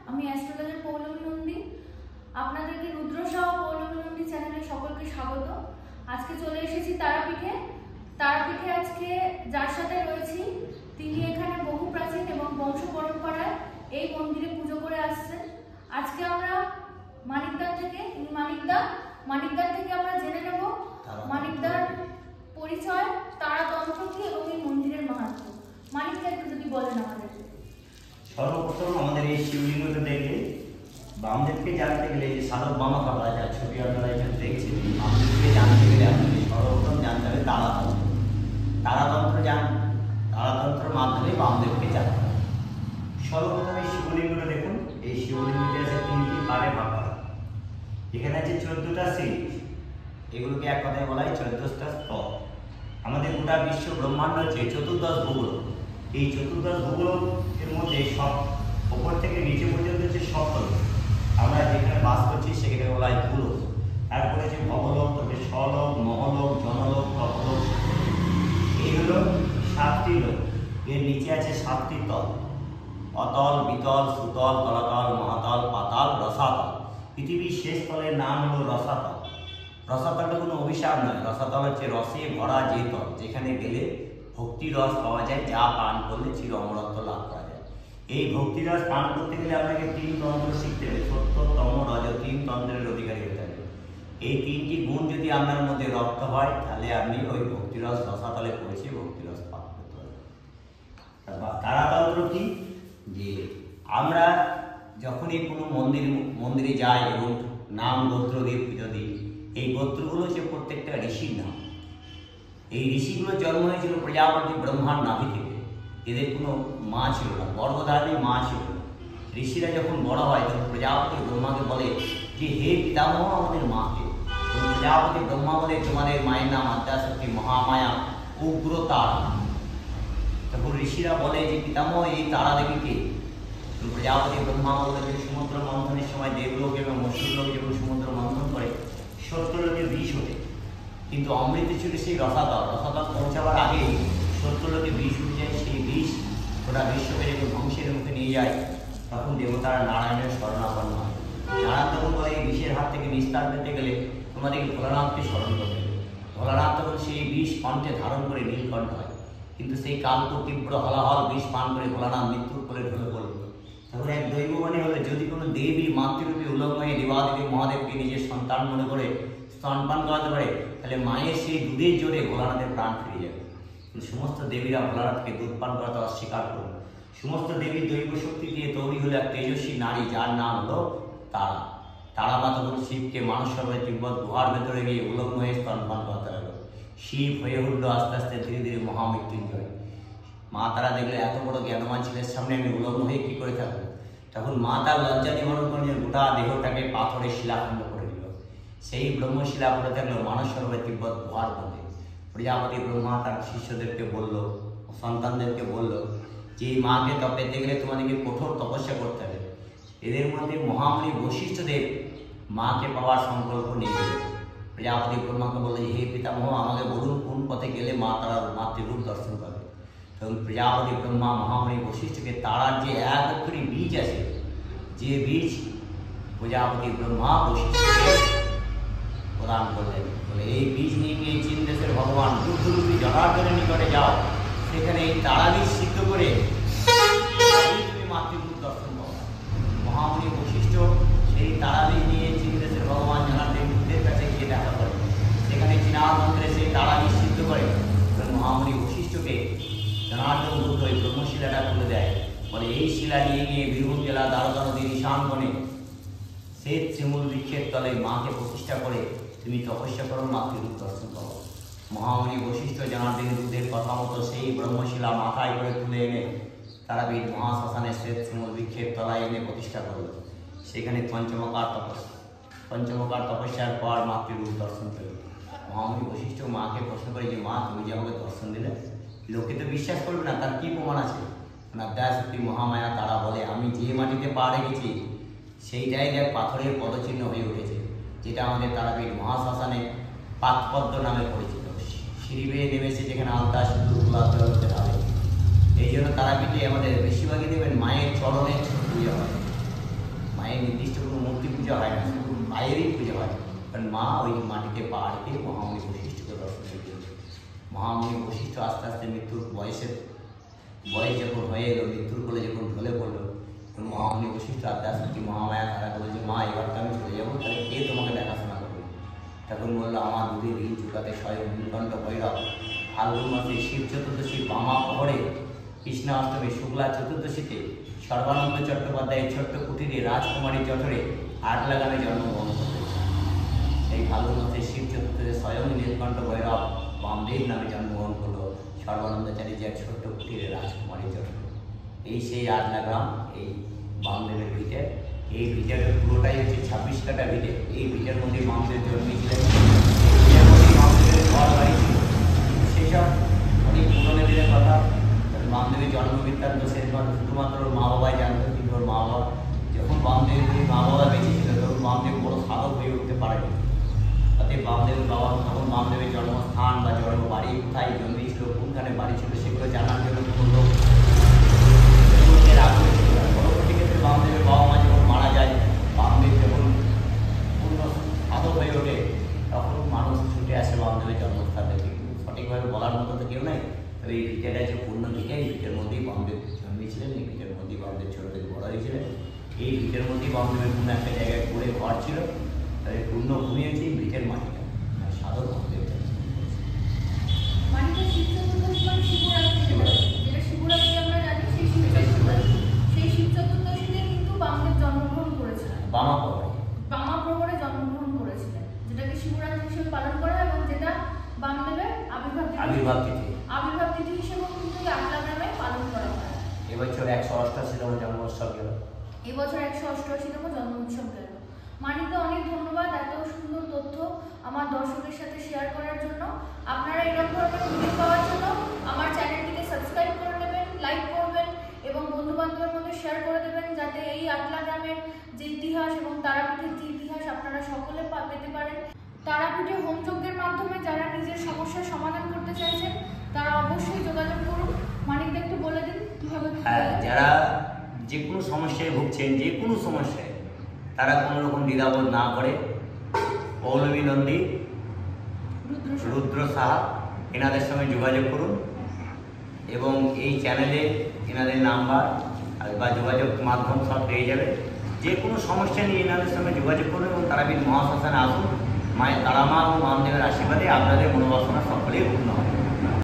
আমি অ্যাস্ট্রোলজার পৌলমী নন্দী। আপনাদেরকে রুদ্রসহ পৌলমী নন্দী চ্যানেলে সকলকে স্বাগত। আজকে চলে এসেছি তারাপীঠে। তারাপীঠে আজকে যার সাথে রয়েছি তিনি এখানে বহু প্রাচীন এবং বংশ পরম্পরায় এই মন্দিরে পুজো করে আসছেন। আজকে আমরা মানিকদার থেকে আমরা জেনে নেব মানিকদার পরিচয়, তারাতন্ত্র কি এবং এই মন্দিরের মাহাত্ম্য। মানিকদা একটু যদি বলেন আমাদের। সর্বপ্রথম আমাদের এই শিবলিঙ্গটা দেখে বামদেবকে জানতে গেলে যে সাধক বামা বাবা যার ছবি আপনারা এখানে দেখছেন, বামদেবকে জানতে গেলে আপনাদের সর্বপ্রথম জানতে হবে তারাতন্ত্র। তারাতন্ত্রের মাধ্যমে বামদেবকে জানতে হবে। সর্বপ্রথম এই শিবলিঙ্গটা দেখুন, এই শিবলিঙ্গটি আছে 3টি পারে ভাগ করা। এখানে আছে 14টা সিঁড়ি, এগুলোকে এক কথায় বলা হয় 14টা স্তর। আমাদের গোটা বিশ্ব ব্রহ্মাণ্ড হচ্ছে 14 ভূগোল। এই 14 ভূগোলের মধ্যে সব উপর থেকে নিচে পর্যন্ত হচ্ছে সপ্তম। আমরা যেখানে বাস করছি সেখানে বলা হয় ভূলোক। তারপরে হচ্ছে ভবলোক, তবে স্বলোক, মহলোক, জনলোক, তপলোক। এই হলো 7টি লোক। এর নিচে আছে 7টি তল: অতল, বিতল, সুতল, তলাতল, মহাতল, পাতাল, রসাতল। পৃথিবীর শেষ তলের নাম হলো রসাতল। রসাতলটা কোনো অভিশাপ নয়, রসাতল হচ্ছে রসে ভরা যে তল, যেখানে গেলে ভক্তি রস পাওয়া যায়, যা পান করলে চির অমরত্ব লাভ করা যায়। এই ভক্তি রস পান করতে গেলে আপনাকে 3 তন্ত্র শিখতে হবে। সত্য, তম, রজ, 3 তন্ত্রের অধিকারী হতে হবে। এই 3টি গুণ যদি আপনার মধ্যে রপ্ত হয় তাহলে আপনি ওই ভক্তিরস রসাতলে পৌঁছে ভক্তিরস পান করতে পারবেন। তারাতন্ত্র কি? যে আমরা যখনই কোনো মন্দিরে যাই এবং নাম গোত্র দিয়ে পুজো দিই, এই গোত্রগুলো হচ্ছে প্রত্যেকটা ঋষির নাম। এই ঋষিগুলোর জন্ম হয়েছিল প্রজাপতি ব্রহ্মার নাভি থেকে। এদের কোনো মা ছিল না, গর্ভধারণী মা ছিল না। ঋষিরা যখন বড় হয় তখন প্রজাপতি ব্রহ্মাকে বলে যে হে পিতামহ আমাদের মাকে। প্রজাপতি ব্রহ্মা বলে তোমাদের মায়ের নাম আদ্যাশক্তি মহামায়া উগ্রতারা। তখন ঋষিরা বলে যে পিতামহ এই তারা দেবীকে। প্রজাপতি ব্রহ্মা বলে যে সমুদ্র মন্থনের সময় দেবলোক এবং মসুরলোক যখন সমুদ্র মন্থন করে 70 লোকে বিষ ওঠে, কিন্তু অমৃত ছিল সেই রসাতল পৌঁছাবার আগে 70 লোকে বিষ উঠে যায়। সেই বিষ ওরা বিশ্বকে যখন ধ্বংসের মুখে নিয়ে যায় তখন দেবতারা নারায়ণের শরণাপন্ন হয়। নারায়ণ তখন বলে এই বিষের হাত থেকে নিস্তার পেতে গেলে তোমাদেরকে ভোলানাথকে স্মরণ করতে হবে। ভোলানাথ তখন সেই বিষ কণ্ঠে ধারণ করে নীলকণ্ঠ হয়, কিন্তু সেই কালকু তীব্র হলাহল বিষ পান করে ভোলানাথ মৃত্যুর কোলে ঢলে পড়ল। তখন এক দৈববাণী হলে যদি কোনো দেবী মাতৃরূপী উলঙ্গ হয়ে দেবাদেবী মহাদেবকে নিজের সন্তান মনে করে স্তনপান করাতে পারে, তাহলে মায়ের সেই দুধের জোরে ভোলানাথের প্রাণ ফিরে যাবে। কিন্তু সমস্ত দেবীরা ভোলানাথকে দুধ পান করাতে অস্বীকার করল। সমস্ত দেবীর দৈব শক্তি দিয়ে তৈরি হলো এক তেজস্বী নারী, যার নাম হলো তারা। তারা মা তখন শিবকে মানস সরোবরে তিব্বত গুহার ভেতরে গিয়ে উলঙ্গ হয়ে স্তনপান করাতে লাগলো। শিব হয়ে উঠল আস্তে আস্তে ধীরে ধীরে মহামৃত্যুঞ্জয়। মা তারা দেখলে এত বড় জ্ঞানবান ছেলের সামনে আমি উলঙ্গ হয়ে কি করে থাকবো। তখন মা তার লজ্জা নিবারণ করে গোটা দেহটাকে পাথরের শিলাখণ্ড করে দিল। সেই ব্রহ্মশিলা পড়ে থাকলো মানস সরোবরে তিব্বত গুহার মধ্যে। প্রজাপতি ব্রহ্মা তার শিষ্যদেরকে বলল, সন্তানদেরকে বলল যে এই মাকে পেতে গেলে তোমাদেরকে কঠোর তপস্যা করতে হবে। এদের মধ্যে মহামণি বশিষ্ঠদেব মাকে পাওয়ার সংকল্প নিয়ে গেল। প্রজাপতি ব্রহ্মাকে বলল যে হে পিতামহ আমাকে বলুন কোন পথে গেলে মা তারার মাতৃরূপ দর্শন পাবে। তখন প্রজাপতি ব্রহ্মা মহামণি বশিষ্ঠকে তারার যে 1 অক্ষরী বীজ আছে, যে বীজ প্রজাপতি ব্রহ্মা বশিষ্ঠকে প্রদান করলেন। বলে এই বীজ নিয়ে গিয়ে চীন দেশের ভগবান বুদ্ধরূপী জনার্দনের নিকটে যাও, সেখানে এই তারা বীজ সিদ্ধ করে তুমি মাতৃরূপ দর্শন পাও। মহামণি বশিষ্ঠ সেই তারা বীজ নিয়ে চীন দেশের ভগবান জনার্দনের কাছে গিয়ে দেখা করে। সেখানে চীনার মন্দিরে সেই তারা বীজ সিদ্ধ করে মহামণি বশিষ্ঠকে জনার্দন বুদ্ধ ওই ব্রহ্মশিলাটা খুলে দেয়। বলে এই শিলা নিয়ে গিয়ে বীরভূম জেলা দ্বারকা নদীর ঈশান কোণে শ্বেত শিমুল বৃক্ষের তলে মাকে প্রতিষ্ঠা করে তুমি তপস্যা করো, মাতৃরূপ দর্শন করো। মহামণি বশিষ্ঠ জনার্দন বুদ্ধের কথা মতো সেই ব্রহ্মশিলা মাথায় করে তুলে এনে তারাপীঠ মহাশ্মশানে শ্বেত শিমুল বৃক্ষের তলায় এনে প্রতিষ্ঠা করল। সেখানে পঞ্চমকার তপস্যার পর মাতৃরূপ দর্শন পেল। মহামণি বশিষ্ঠ মাকে প্রশ্ন করে যে মা তুমি যে আমাকে দর্শন দিলে, লোকে তো বিশ্বাস করবে না, তার কি প্রমাণ আছে? আদ্যাশক্তি মহামায়া তারা বলে আমি যে মাটিতে পা রেখেছি সেইটাই দেখ পাথরের পদচিহ্ন হয়ে উঠেছে, যেটা আমাদের তারাপীঠ মহাশ্মশানে পাতপদ্ম নামে পরিচিত। সিঁড়ি বেয়ে নেমেছে যেখানে আলতা সিঁদুর গোলাপ জল ঢালে। এই জন্য তারাপীঠে আমাদের বেশিরভাগই দেবেন মায়ের চরণের পুজো হয়। নির্দিষ্ট কোনো মূর্তি পূজা হয় না, শুধু মায়েরই পূজা হয়। কারণ মা ওই মাটিতে পা রেখে মহামণি বশিষ্ঠকে দর্শন দিয়েছে। মহামণি বশিষ্ঠ আস্তে আস্তে মৃত্যুর বয়স যখন হয়ে এলো, মৃত্যুর কোলে যখন ঢলে পড়লো, মহামণি বশিষ্ঠ আস্তে আস্তে মহামায়া তারাকে বলছে, মা এবার তো আমি চলে যাবো, তাহলে কে তোমাকে দেখাশোনা করবে? তখন বললো, আমার দুধে ঋণ চুকাতে স্বয়ং নীলকণ্ঠ ভৈরব। ফাল্গুন মাসে শিব চতুর্দশী বামা পহরে কৃষ্ণ অষ্টমী শুক্লা চতুর্দশীতে সর্বানন্দ চট্টোপাধ্যায়ের ছোট্ট কুটিরে রাজকুমারী জঠরে 8 লাগামে জন্মগ্রহণ করেছে। এই ফাল্গুন মাসে শিব চতুর্দশী স্বয়ং নীলকণ্ঠ ভৈরব বামদেব নামে জন্মগ্রহণ করলো সর্বানন্দাচার্যের ছোট্ট কুটিরে রাজকুমারী জঠরে। এই সেই 8 লাগাম এই বামদেবের ভিটে। এই ভিটের পুরোটাই হচ্ছে 26 কাঠা ভিটে। এই ভিটের মধ্যে বামদেব জন্মেছিলেন, ভিটের মধ্যে বামদেবের ঘর বাড়ি ছিল। সেসব অনেক পুরনো দিনের কথা। বামদেবের জন্ম বৃত্তান্ত শুধুমাত্র ওর মা বাবাই জানতো, কিন্তু ওর মা বাবা যখন বামদেবের মা বাবা বেঁচে ছিল তখন বামদেব বড় সাধক হয়ে উঠতে পারেনি। তাতে বামদেবের বাবা তখন বামদেবের জন্মস্থান বা জন্ম বাড়ি কোথায় জন্মেছিল, কোনখানে বাড়ি ছিল, সেগুলো জানার জন্য কোনো লোক আগ্রহ ছিল না। পরবর্তী ক্ষেত্রে বামদেবের বাবা মা যখন মারা যায়, বামদেব যখন পূর্ণ সাধক হয়ে ওঠে, তখন মানুষ ছুটে আসে বামদেবের জন্মস্থান থেকে। সঠিকভাবে বলার মতো তো কেউ নাই। তবে এই ভিটেটা যে পূর্ণ ভিটে, এই ভিটের মধ্যেই বামদেব জন্মেছিলেন, এই ভিটের মধ্যেই বামদেব ছোটো থেকে বড় হয়েছিলেন। এই ভিটের মধ্যেই বামদেবের কোনো একটা জায়গায় করে ঘর ছিল। তবে পূর্ণ ভূমি হচ্ছে এই ভিটের মাটিটা, সাধক বামদেব। বামা প্রহরে জন্মগ্রহণ করেছিলেন, যেটাকে শিবরাত্রি হিসেবে পালন করা হয় এবং যেটা বামদেবের আবির্ভাব তিথি হিসেবে কিন্তু 8 লাগামে পালন করা হয়। এবছর 188তম জন্মোৎসব গেল। এবছর 188তম জন্ম উৎসব গেল। মানিককে অনেক ধন্যবাদ এত সুন্দর তথ্য আমার দর্শকের সাথে শেয়ার করার জন্য। আপনারা এরকম ধরনের ভিডিও পাওয়ার জন্য আমার চ্যানেলটিকে সাবস্ক্রাইব করে নেবেন, লাইক করবেন এবং বন্ধু বান্ধবের মধ্যে শেয়ার করে দেবেন, যাতে এই 8 লাগামের যে ইতিহাস এবং তারাপীঠের যে ইতিহাস আপনারা সকলে পেতে পারেন। তারাপীঠে হোমযজ্ঞের মাধ্যমে যারা নিজের সমস্যার সমাধান করতে চাইছেন তারা অবশ্যই যোগাযোগ করুন। মানিকদা একটু বলে দিন কিভাবে। যারা যে কোনো সমস্যায় ভুগছেন, যে কোনো সমস্যায়, তারা কোনো রকম দ্বিধাবোধ না করে পৌলমী নন্দী, রুদ্র সাহা এনাদের সঙ্গে যোগাযোগ করুন এবং এই চ্যানেলে এনাদের নাম্বার বা যোগাযোগ মাধ্যম সব পেয়ে যাবে। যে কোনো সমস্যা নিয়ে এনাদের সঙ্গে যোগাযোগ করুন এবং তারাপীঠ মহাশ্মশানে আসুন। মায়ের তারামা ও বামদেবের আশীর্বাদে আপনাদের মনোবাসনা সকলেই পূর্ণ হবে।